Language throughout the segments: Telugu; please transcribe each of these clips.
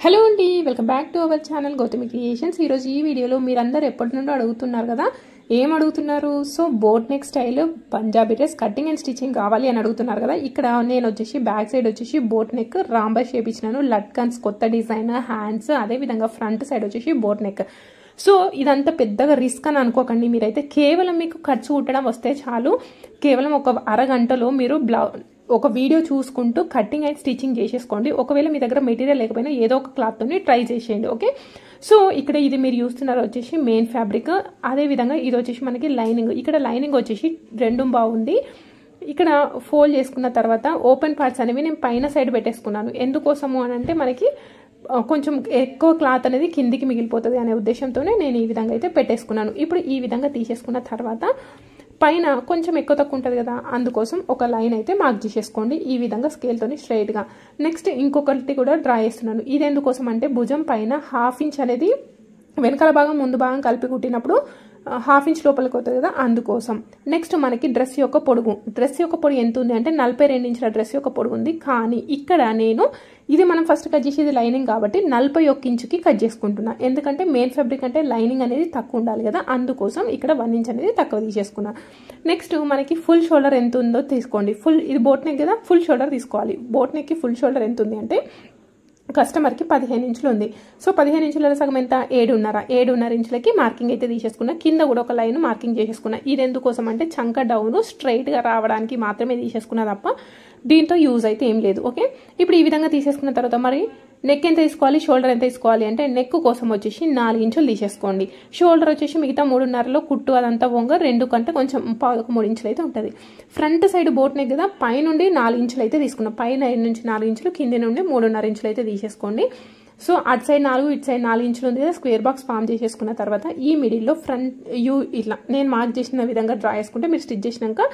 హలో అండి, welcome back to our channel Gautami creations. ఈరోజు ఈ వీడియోలో మీరందరూ ఎప్పటి నుండో అడుగుతున్నారు కదా, ఏం అడుగుతున్నారు? So boat neck style Punjabi dress cutting and stitching కావాలి అని అడుగుతున్నారు కదా. ఇక్కడ నేను వచ్చేసి బ్యాక్ సైడ్ వచ్చేసి బోట్ నెక్ రాంబర్ షేప్ ఇచ్చినాను, లట్కన్స్ కొత్త డిజైన్, హ్యాండ్స్, అదేవిధంగా ఫ్రంట్ సైడ్ వచ్చేసి బోట్ నెక్. సో ఇదంతా పెద్దగా రిస్క్ అని అనుకోకండి. మీరైతే కేవలం మీకు ఖర్చు కుట్టడం వస్తే చాలు. కేవలం ఒక అరగంటలో మీరు ఒక వీడియో చూసుకుంటూ కటింగ్ అండ్ స్టిచ్చింగ్ చేసేసుకోండి. ఒకవేళ మీ దగ్గర మెటీరియల్ లేకపోయినా ఏదో ఒక క్లాత్తోని ట్రై చేసేయండి. ఓకే, సో ఇక్కడ ఇది మీరు చూస్తున్నారు వచ్చేసి మెయిన్ ఫ్యాబ్రిక్. అదేవిధంగా ఇది వచ్చేసి మనకి లైనింగ్. ఇక్కడ లైనింగ్ వచ్చేసి రెండు బాగుంది. ఇక్కడ ఫోల్డ్ చేసుకున్న తర్వాత ఓపెన్ పార్ట్స్ అనేవి నేను పైన సైడ్ పెట్టేసుకున్నాను. ఎందుకోసము అని అంటే మనకి కొంచెం ఎక్కువ క్లాత్ అనేది కిందికి మిగిలిపోతుంది అనే ఉద్దేశంతోనే నేను ఈ విధంగా అయితే పెట్టేసుకున్నాను. ఇప్పుడు ఈ విధంగా తీసేసుకున్న తర్వాత పైన కొంచెం ఎక్కువ తక్కువ ఉంటుంది కదా, అందుకోసం ఒక లైన్ అయితే మార్క్ చేసేసుకోండి ఈ విధంగా స్కేల్తోని స్ట్రైట్గా. నెక్స్ట్ ఇంకొకటి కూడా డ్రా చేస్తున్నాను. ఇది ఎందుకోసం అంటే భుజం పైన 1/2 ఇంచ్ అనేది వెనకాల భాగం ముందు భాగం కలిపి కుట్టినప్పుడు 1/2 ఇంచ్ లోపలికి వస్తుంది కదా, అందుకోసం. నెక్స్ట్ మనకి డ్రెస్ యొక్క పొడుగు ఎంత ఉంది అంటే 42 ఇంచుల డ్రెస్ యొక్క పొడుగు ఉంది. కానీ ఇక్కడ నేను ఇది మనం ఫస్ట్ కట్ చేసేది లైనింగ్ కాబట్టి 41 ఇంచుకి కట్ చేసుకుంటున్నా. ఎందుకంటే మెయిన్ ఫ్యాబ్రిక్ అంటే లైనింగ్ అనేది తక్కువ ఉండాలి కదా, అందుకోసం ఇక్కడ 1 ఇంచ్ అనేది తక్కువ తీసేసుకున్నా. నెక్స్ట్ మనకి ఫుల్ షోల్డర్ ఎంత ఉందో తీసుకోండి. ఇది బోట్ నెక్ కదా, ఫుల్ షోల్డర్ తీసుకోవాలి. బోట్ నెక్కి ఫుల్ షోల్డర్ ఎంత ఉంది అంటే కస్టమర్కి 15 ఇంచులు ఉంది. సో 15 ఇంచుల సగం ఎంత, 7.5 ఇంచులకి మార్కింగ్ అయితే తీసేసుకున్నా. కింద కూడా ఒక లైన్ మార్కింగ్ చేసేసుకున్నా. ఇది ఎందుకోసం అంటే చంక డౌన్ స్ట్రైట్గా రావడానికి మాత్రమే తీసేసుకున్నా తప్ప దీంతో యూజ్ అయితే ఏం లేదు. ఓకే, ఇప్పుడు ఈ విధంగా తీసేసుకున్న తర్వాత మరి నెక్ ఎంత తీసుకోవాలి, షోల్డర్ ఎంత తీసుకోవాలి అంటే నెక్ కోసం వచ్చేసి 4 ఇంచులు తీసేసుకోండి. షోల్డర్ వచ్చేసి మిగతా 3.5లో కుట్టు అదంతా వంగ 2 కంటే కొంచెం 3 ఇంచులు అయితే ఉంటుంది. ఫ్రంట్ సైడ్ బోట్ నెక్ కదా, పైనుండి 4 ఇంచులు అయితే తీసుకున్నాం. పైన నుంచి 4 ఇంచులు, కింది నుండి 3.5 ఇంచులు అయితే తీసేసుకోండి. సో అటు సైడ్ 4 ఇటు సైడ్ 4 ఇంచులు ఉంది కదా, స్క్వేర్ బాక్స్ ఫామ్ చేసేసుకున్న తర్వాత ఈ మిడిల్లో ఫ్రంట్ యూ ఇట్లా నేను మార్క్ చేసిన విధంగా డ్రా చేసుకుంటే మీరు స్టిచ్ చేసినాక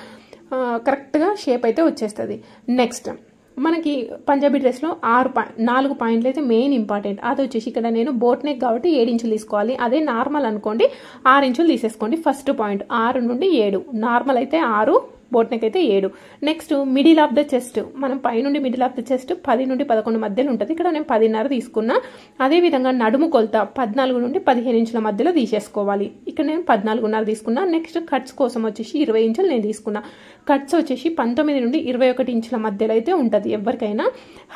కరెక్ట్గా షేప్ అయితే వచ్చేస్తుంది. నెక్స్ట్ మనకి పంజాబీ డ్రెస్లో 4 పాయింట్లు అయితే మెయిన్ ఇంపార్టెంట్. అది వచ్చేసి ఇక్కడ నేను బోట్ నెక్ కాబట్టి 7 ఇంచులు తీసుకోవాలి. అదే నార్మల్ అనుకోండి 6 ఇంచులు తీసేసుకోండి. ఫస్ట్ పాయింట్ 6 నుండి 7, నార్మల్ అయితే 6, బోట్ నెక్ అయితే 7. Next middle of the chest, మనం పైనుండి మిడిల్ ఆఫ్ ద చెస్ట్ 10 నుండి 11 మధ్యలో ఉంటుంది. ఇక్కడ నేను 10.5 తీసుకున్నా. అదేవిధంగా నడుము కొలత 14 నుండి 15 ఇంచుల మధ్యలో తీసేసుకోవాలి. ఇక్కడ నేను 14.5 తీసుకున్నా. నెక్స్ట్ కట్స్ కోసం వచ్చేసి 20 ఇంచులు నేను తీసుకున్నా. కట్స్ వచ్చేసి 19 నుండి 21 ఇంచుల మధ్యలో అయితే ఉంటుంది. ఎవరికైనా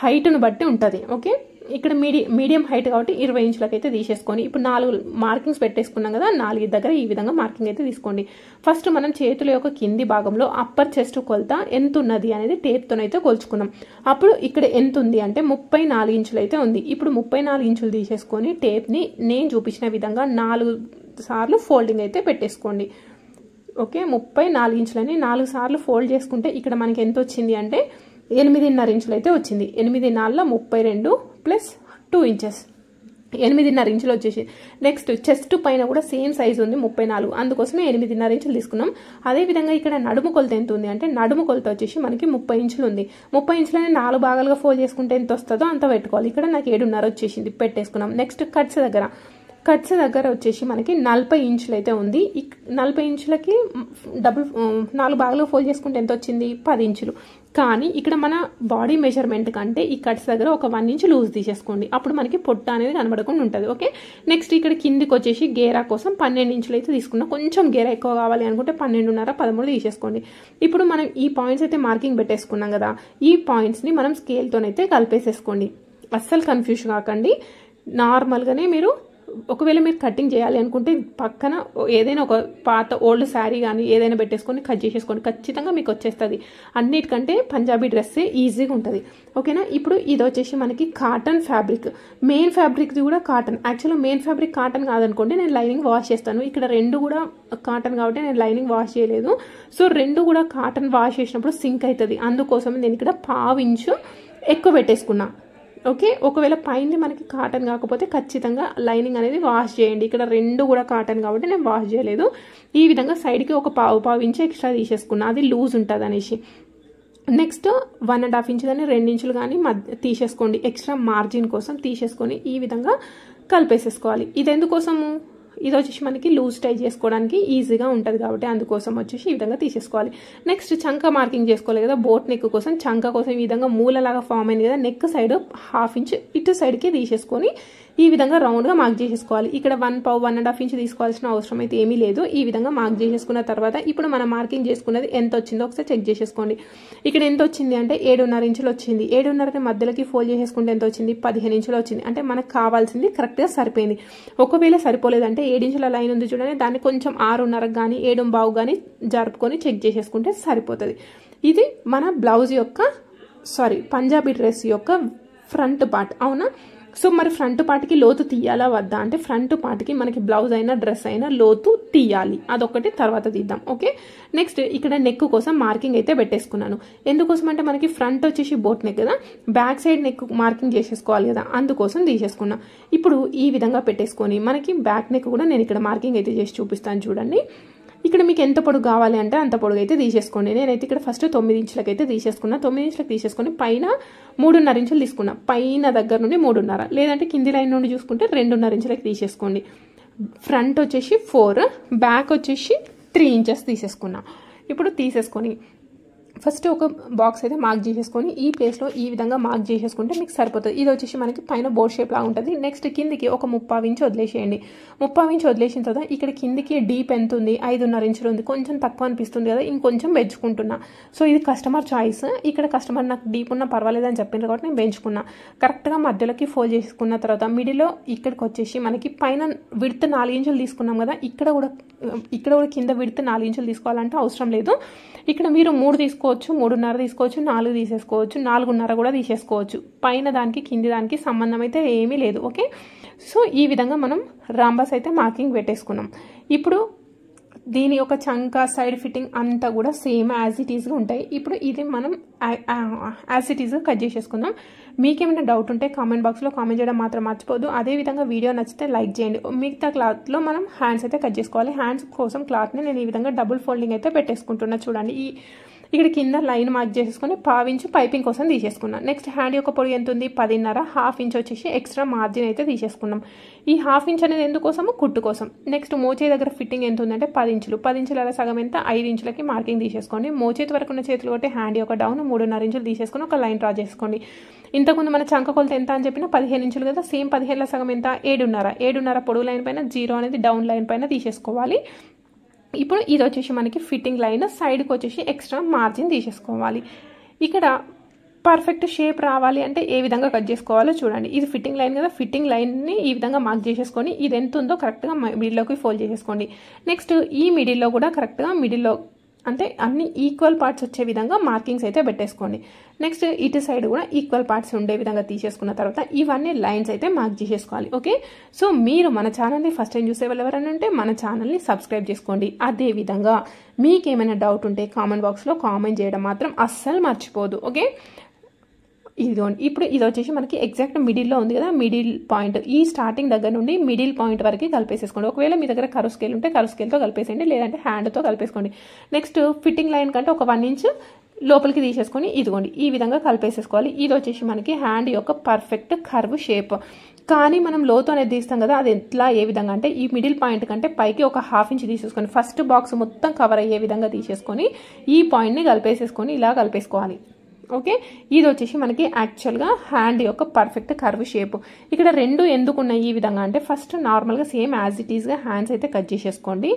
హైట్ను బట్టి ఉంటుంది. ఓకే, ఇక్కడ మీడియం హైట్ కాబట్టి 20 ఇంచులకి అయితే తీసేసుకొని ఇప్పుడు 4 మార్కింగ్స్ పెట్టేసుకున్నాం కదా, 4 దగ్గర ఈ విధంగా మార్కింగ్ అయితే తీసుకోండి. ఫస్ట్ మనం చేతుల యొక్క కింది భాగంలో అప్పర్ చెస్ట్ కొలత ఎంత ఉన్నది అనేది టేప్తోనైతే కొలుచుకున్నాం. అప్పుడు ఇక్కడ ఎంత ఉంది అంటే 34 ఇంచులు అయితే ఉంది. ఇప్పుడు 34 ఇంచులు తీసేసుకొని టేప్ని నేను చూపించిన విధంగా 4 సార్లు ఫోల్డింగ్ అయితే పెట్టేసుకోండి. ఓకే, 34 ఇంచులని 4 సార్లు ఫోల్డ్ చేసుకుంటే ఇక్కడ మనకి ఎంత వచ్చింది అంటే 8.5 ఇంచులు అయితే వచ్చింది. 8×4 32 ప్లస్ 2 ఇంచెస్ 8.5 ఇంచులు వచ్చేసి. నెక్స్ట్ చెస్ట్ పైన కూడా సేమ్ సైజ్ ఉంది 34, అందుకోసమే 8.5 ఇంచులు తీసుకున్నాం. అదేవిధంగా ఇక్కడ నడుము కొలత ఎంత ఉంది అంటే నడుము కొలత వచ్చేసి మనకి 30 ఇంచులు ఉంది. 30 ఇంచులని 4 భాగాలుగా ఫోల్డ్ చేసుకుంటే ఎంత వస్తుందో అంత పెట్టుకోవాలి. ఇక్కడ నాకు 7.5 వచ్చేసింది, పెట్టేసుకున్నాం. నెక్స్ట్ కట్స్ దగ్గర వచ్చేసి మనకి 40 ఇంచులు అయితే ఉంది. 40 ఇంచులకి 4 భాగాలు ఫోల్డ్ చేసుకుంటే ఎంత వచ్చింది, 10 ఇంచులు. కానీ ఇక్కడ మన బాడీ మెజర్మెంట్ కంటే ఈ కట్స్ దగ్గర ఒక 1 ఇంచ్ లూజ్ తీసేసుకోండి. అప్పుడు మనకి పొట్ట అనేది కనబడకుండా ఉంటుంది. ఓకే, నెక్స్ట్ ఇక్కడ కిందికి వచ్చేసి గేరా కోసం 12 ఇంచులు అయితే తీసుకున్నాం. కొంచెం గేరా ఎక్కువ కావాలి అనుకుంటే 12.5, 13 తీసేసుకోండి. ఇప్పుడు మనం ఈ పాయింట్స్ అయితే మార్కింగ్ పెట్టేసుకున్నాం కదా, ఈ పాయింట్స్ని మనం స్కేల్తోనైతే కలిపేసేసుకోండి. అస్సలు కన్ఫ్యూజ్ కాకండి. నార్మల్గానే మీరు ఒకవేళ మీరు కటింగ్ చేయాలి అనుకుంటే పక్కన ఏదైనా ఒక పాత ఓల్డ్ శారీ కానీ ఏదైనా పెట్టేసుకొని కట్ చేసేసుకోండి, ఖచ్చితంగా మీకు వచ్చేస్తుంది. అన్నిటికంటే పంజాబీ డ్రెస్సే ఈజీగా ఉంటుంది. ఓకేనా, ఇప్పుడు ఇది వచ్చేసి మనకి కాటన్ ఫ్యాబ్రిక్. మెయిన్ ఫ్యాబ్రిక్ది కూడా కాటన్. యాక్చువల్గా మెయిన్ ఫ్యాబ్రిక్ కాటన్ కాదనుకోండి, నేను లైనింగ్ వాష్ చేస్తాను. ఇక్కడ 2 కూడా కాటన్ కాబట్టి నేను లైనింగ్ వాష్ చేయలేదు. సో 2 కూడా కాటన్ వాష్ చేసినప్పుడు సింక్ అవుతుంది. అందుకోసం నేను ఇక్కడ 1/2 ఇంచు ఎక్కువ పెట్టేసుకున్నా. ఓకే, ఒకవేళ పైన మనకి కాటన్ కాకపోతే ఖచ్చితంగా లైనింగ్ అనేది వాష్ చేయండి. ఇక్కడ 2 కూడా కాటన్ కాబట్టి నేను వాష్ చేయలేదు. ఈ విధంగా సైడ్కి ఒక 1/2 ఇంచు ఎక్స్ట్రా తీసేసుకున్నా, అది లూజ్ ఉంటుంది అనేసి. నెక్స్ట్ 1.5 ఇంచు కానీ 2 ఇంచులు కానీ తీసేసుకోండి. ఎక్స్ట్రా మార్జిన్ కోసం తీసేసుకొని ఈ విధంగా కలిపేసేసుకోవాలి. ఇది ఎందుకోసము, ఇది వచ్చేసి మనకి లూజ్ టై చేసుకోవడానికి ఈజీగా ఉంటుంది కాబట్టి అందుకోసం వచ్చేసి ఈ విధంగా తీసేసుకోవాలి. నెక్స్ట్ చంక మార్కింగ్ చేసుకోవాలి కదా, బోట్ నెక్ కోసం చంక కోసం ఈ విధంగా మూలలాగా ఫామ్ అయింది కదా, నెక్ సైడ్ 1/2 ఇంచ్ ఇటు సైడ్కి తీసేసుకొని ఈ విధంగా రౌండ్గా మార్క్ చేసేసుకోవాలి. ఇక్కడ 1.5 ఇంచ్ తీసుకోవాల్సిన అవసరం అయితే ఏమీ లేదు. ఈ విధంగా మార్క్ చేసేసుకున్న తర్వాత ఇప్పుడు మనం మార్కింగ్ చేసుకున్నది ఎంత వచ్చిందో ఒకసారి చెక్ చేసేసుకోండి. ఇక్కడ ఎంత వచ్చింది అంటే 7.5 ఇంచులు వచ్చింది. 7.5ని మధ్యలోకి ఫోల్డ్ చేసేసుకుంటే ఎంత వచ్చింది, 15 ఇంచులు వచ్చింది. అంటే మనకు కావాల్సింది కరెక్ట్గా సరిపోయింది. ఒకవేళ సరిపోలేదంటే 7 ఇంచుల లైన్ ఉంది చూడండి, దాన్ని కొంచెం 6.5 కానీ 7.25 కానీ జరుపుకొని చెక్ చేసేసుకుంటే సరిపోతుంది. ఇది మన బ్లౌజ్ యొక్క పంజాబీ డ్రెస్ యొక్క ఫ్రంట్ పార్ట్. అవునా? సో మరి ఫ్రంట్ పార్ట్కి లోతు తీయాలా వద్దా అంటే ఫ్రంట్ పార్ట్కి మనకి బ్లౌజ్ అయినా డ్రెస్ అయినా లోతు తీయాలి. అదొకటి తర్వాత తీద్దాం. ఓకే, నెక్స్ట్ ఇక్కడ నెక్ కోసం మార్కింగ్ అయితే పెట్టేసుకున్నాను. ఎందుకోసం అంటే మనకి ఫ్రంట్ వచ్చేసి బోట్ నెక్ కదా, బ్యాక్ సైడ్ నెక్ మార్కింగ్ చేసేసుకోవాలి కదా, అందుకోసం తీసేసుకున్నా. ఇప్పుడు ఈ విధంగా పెట్టేసుకొని మనకి బ్యాక్ నెక్ కూడా నేను ఇక్కడ మార్కింగ్ అయితే చేసి చూపిస్తాను చూడండి. ఇక్కడ మీకు ఎంత పొడుగు కావాలి అంటే అంత పొడుగు అయితే తీసేసుకోండి. నేనైతే ఇక్కడ ఫస్ట్ 9 ఇంచులకి అయితే తీసేసుకున్నా. 9 ఇంచులకు తీసేసుకొని పైన 3.5 ఇంచులు తీసుకున్నా. పైన దగ్గర నుండి 3.5, లేదంటే కింది లైన్ నుండి చూసుకుంటే 2.5 ఇంచులకి తీసేసుకోండి. ఫ్రంట్ వచ్చేసి 4, బ్యాక్ వచ్చేసి 3 ఇంచెస్ తీసేసుకున్నా. ఇప్పుడు తీసేసుకొని ఫస్ట్ ఒక బాక్స్ అయితే మార్క్ చేసేసుకొని ఈ ప్లేస్లో ఈ విధంగా మార్క్ చేసేసుకుంటే మీకు సరిపోతుంది. ఇది వచ్చేసి మనకి పైన బోర్డ్ షేప్ లాగా ఉంటుంది. నెక్స్ట్ కిందికి ఒక 30 ఇంచు వదిలేసేయండి. 30 ఇంచు వదిలేసిన తర్వాత ఇక్కడ కిందికి డీప్ ఎంత ఉంది, 5.5 ఇంచులు ఉంది. కొంచెం తక్కువ అనిపిస్తుంది కదా, ఇంకొంచెం పెంచుకుంటున్నా. సో ఇది కస్టమర్ చాయిస్. ఇక్కడ కస్టమర్ నాకు డీప్ ఉన్నా పర్వాలేదని చెప్పింది కాబట్టి నేను పెంచుకున్నా. కరెక్ట్గా మధ్యలోకి ఫోల్డ్ చేసుకున్న తర్వాత మిడిల్లో ఇక్కడికి వచ్చేసి మనకి పైన విడ్త్ 4 ఇంచులు తీసుకున్నాం కదా, ఇక్కడ కూడా కింద విడ్త్ 4 ఇంచులు తీసుకోవాలంటే అవసరం లేదు. ఇక్కడ మీరు 3 తీసుకోవచ్చు, 3.5 తీసుకోవచ్చు, 4 తీసేసుకోవచ్చు, 4.5 కూడా తీసేసుకోవచ్చు. పైన దానికి కింది దానికి సంబంధం అయితే ఏమీ లేదు. ఓకే, సో ఈ విధంగా మనం రాంబాస్ అయితే మార్కింగ్ పెట్టేసుకున్నాం. ఇప్పుడు దీని యొక్క చంక సైడ్ ఫిట్టింగ్ అంతా కూడా సేమ్ యాజ్ ఇట్ ఈస్గా ఉంటాయి. ఇప్పుడు ఇది మనం యాజ్ ఇట్ ఈస్గా కట్ చేసేసుకుందాం. మీకేమైనా డౌట్ ఉంటే కామెంట్ బాక్స్లో కామెంట్ చేయడం మాత్రం మర్చిపోద్దు. అదేవిధంగా వీడియో నచ్చితే లైక్ చేయండి. మిగతా క్లాత్లో మనం హ్యాండ్స్ అయితే కట్ చేసుకోవాలి. హ్యాండ్స్ కోసం క్లాత్ని నేను ఈ విధంగా డబుల్ ఫోల్డింగ్ అయితే పెట్టేసుకుంటున్నా చూడండి. ఇక్కడ కింద లైన్ మార్క్ చేసేసుకొని 1/2 ఇంచు పైపింగ్ కోసం తీసేసుకున్నాం. నెక్స్ట్ హ్యాండ్ యొక్క పొడి ఎంత ఉంది, 10.5, 1/2 ఇంచ్ వచ్చేసి ఎక్స్ట్రా మార్జిన్ అయితే తీసేసుకున్నాం. ఈ 1/2 ఇంచ్ అనేది ఎందుకోసము, కుట్టు కోసం. నెక్స్ట్ మోచేతి దగ్గర ఫిట్టింగ్ ఎంత ఉందంటే 10 ఇంచులు. 10 ఇంచుల సగం ఎంత, 5 ఇంచులకి మార్కింగ్ తీసేసుకోండి. మోచేతి వరకు ఉన్న చేతులు కొట్టి హ్యాండ్ యొక్క డౌన్ 3.5 ఇంచులు తీసేసుకొని ఒక లైన్ డ్రా చేసుకోండి. ఇంతకుముందు మన చంక కొలత ఎంత అని చెప్పిన 15 ఇంచులు కదా, సేమ్ 15ల సగం ఎంత, 7.5 పొడవు లైన్ పైన 0 అనేది డౌన్ లైన్ పైన తీసేసుకోవాలి. ఇప్పుడు ఇది వచ్చేసి మనకి ఫిట్టింగ్ లైన్, సైడ్కి వచ్చేసి ఎక్స్ట్రా మార్జిన్ తీసేసుకోవాలి. ఇక్కడ పర్ఫెక్ట్ షేప్ రావాలి అంటే ఏ విధంగా కట్ చేసుకోవాలో చూడండి. ఇది ఫిట్టింగ్ లైన్ కదా, ఫిట్టింగ్ లైన్ని ఈ విధంగా మార్క్ చేసేసుకొని ఇది ఎంత ఉందో కరెక్ట్గా మిడిల్లోకి ఫోల్డ్ చేసేసుకోండి. నెక్స్ట్ ఈ మిడిల్లో కూడా కరెక్ట్గా మిడిల్లో అంటే అన్ని ఈక్వల్ పార్ట్స్ వచ్చే విధంగా మార్కింగ్స్ అయితే పెట్టేసుకోండి. నెక్స్ట్ ఇటు సైడ్ కూడా ఈక్వల్ పార్ట్స్ ఉండే విధంగా తీసేసుకున్న తర్వాత ఇవన్నీ లైన్స్ అయితే మార్క్ చేసేసుకోవాలి. ఓకే, సో మీరు మన ఛానల్ని ఫస్ట్ టైం చూసే వాళ్ళు ఎవరైనా ఉంటే మన ఛానల్ని సబ్స్క్రైబ్ చేసుకోండి. అదేవిధంగా మీకేమైనా డౌట్ ఉంటే కామెంట్ బాక్స్లో కామెంట్ చేయడం మాత్రం అస్సలు మర్చిపోదు. ఓకే, ఇదిగోండి. ఇప్పుడు ఇది వచ్చేసి మనకి ఎగ్జాక్ట్ మిడిల్లో ఉంది కదా, మిడిల్ పాయింట్, ఈ స్టార్టింగ్ దగ్గర నుండి మిడిల్ పాయింట్ వరకు కలిపేసేసుకోండి. ఒకవేళ మీ దగ్గర కరువు స్కేల్ ఉంటే కరువు స్కేల్తో కలిపేసేయండి, లేదంటే హ్యాండ్తో కలిపేసుకోండి. నెక్స్ట్ ఫిట్టింగ్ లైన్ కంటే ఒక 1 ఇంచ్ లోపలికి తీసేసుకొని ఇదిగోండి ఈ విధంగా కలిపేసేసుకోవాలి. ఇది వచ్చేసి మనకి హ్యాండ్ యొక్క పర్ఫెక్ట్ కర్వ్ షేప్. కానీ మనం లోతు అనేది తీస్తాం కదా, అది ఎట్లా ఏ విధంగా అంటే ఈ మిడిల్ పాయింట్ కంటే పైకి ఒక 1/2 ఇంచ్ తీసేసుకొని ఫస్ట్ బాక్స్ మొత్తం కవర్ అయ్యే విధంగా తీసేసుకొని ఈ పాయింట్ని కలిపేసేసుకొని ఇలా కలిపేసుకోవాలి. ఓకే, ఇది వచ్చేసి మనకి యాక్చువల్గా హ్యాండ్ యొక్క పర్ఫెక్ట్ కర్వ్ షేప్. ఇక్కడ 2 ఎందుకు ఉన్నాయి ఈ విధంగా అంటే ఫస్ట్ నార్మల్గా సేమ్ యాజ్ ఇట్ ఈస్గా హ్యాండ్స్ అయితే కట్ చేసేసుకోండి.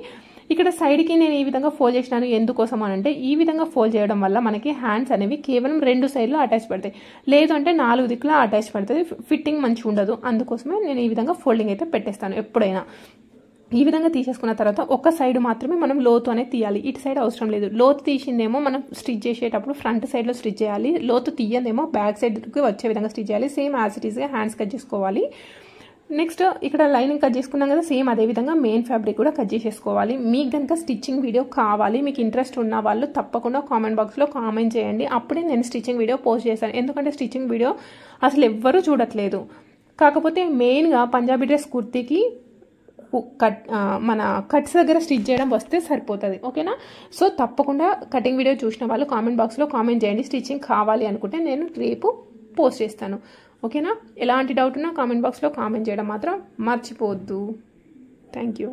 ఇక్కడ సైడ్కి నేను ఈ విధంగా ఫోల్డ్ చేసినాను ఎందుకోసం అని అంటే ఈ విధంగా ఫోల్డ్ చేయడం వల్ల మనకి హ్యాండ్స్ అనేవి కేవలం 2 సైడ్లో అటాచ్ పడతాయి, లేదు అంటే 4 దిక్కులో అటాచ్ పడుతుంది, ఫిట్టింగ్ మంచిగా ఉండదు. అందుకోసమే నేను ఈ విధంగా ఫోల్డింగ్ అయితే పెట్టేస్తాను ఎప్పుడైనా. ఈ విధంగా తీసేసుకున్న తర్వాత ఒక సైడ్ మాత్రమే మనం లోతు అనేది తీయాలి, ఇటు సైడ్ అవసరం లేదు. లోతు తీసిందేమో మనం స్టిచ్ చేసేటప్పుడు ఫ్రంట్ సైడ్లో స్టిచ్ చేయాలి, లోతు తీయందేమో బ్యాక్ సైడ్కి వచ్చే విధంగా స్టిచ్ చేయాలి. సేమ్ యాజ్ ఇట్ ఈస్గా హ్యాండ్స్ కట్ చేసుకోవాలి. నెక్స్ట్ ఇక్కడ లైనింగ్ కట్ చేసుకున్నాం కదా, సేమ్ అదేవిధంగా మెయిన్ ఫ్యాబ్రిక్ కూడా కట్ చేసేసుకోవాలి. మీకు కనుక స్టిచ్చింగ్ వీడియో కావాలి, మీకు ఇంట్రెస్ట్ ఉన్న వాళ్ళు తప్పకుండా కామెంట్ బాక్స్లో కామెంట్ చేయండి, అప్పుడే నేను స్టిచ్చింగ్ వీడియో పోస్ట్ చేశాను. ఎందుకంటే స్టిచ్చింగ్ వీడియో అసలు ఎవ్వరూ చూడట్లేదు. కాకపోతే మెయిన్గా పంజాబీ డ్రెస్ కుర్తీకి మన కట్స్ దగ్గర స్టిచ్ చేయడం వస్తే సరిపోతుంది. ఓకేనా, సో తప్పకుండా కటింగ్ వీడియో చూసిన వాళ్ళు కామెంట్ బాక్స్లో కామెంట్ చేయండి. స్టిచ్చింగ్ కావాలి అనుకుంటే నేను రేపు పోస్ట్ చేస్తాను. ఓకేనా, ఎలాంటి డౌట్ ఉన్నా కామెంట్ బాక్స్లో కామెంట్ చేయడం మాత్రం మర్చిపోవద్దు. Thank you.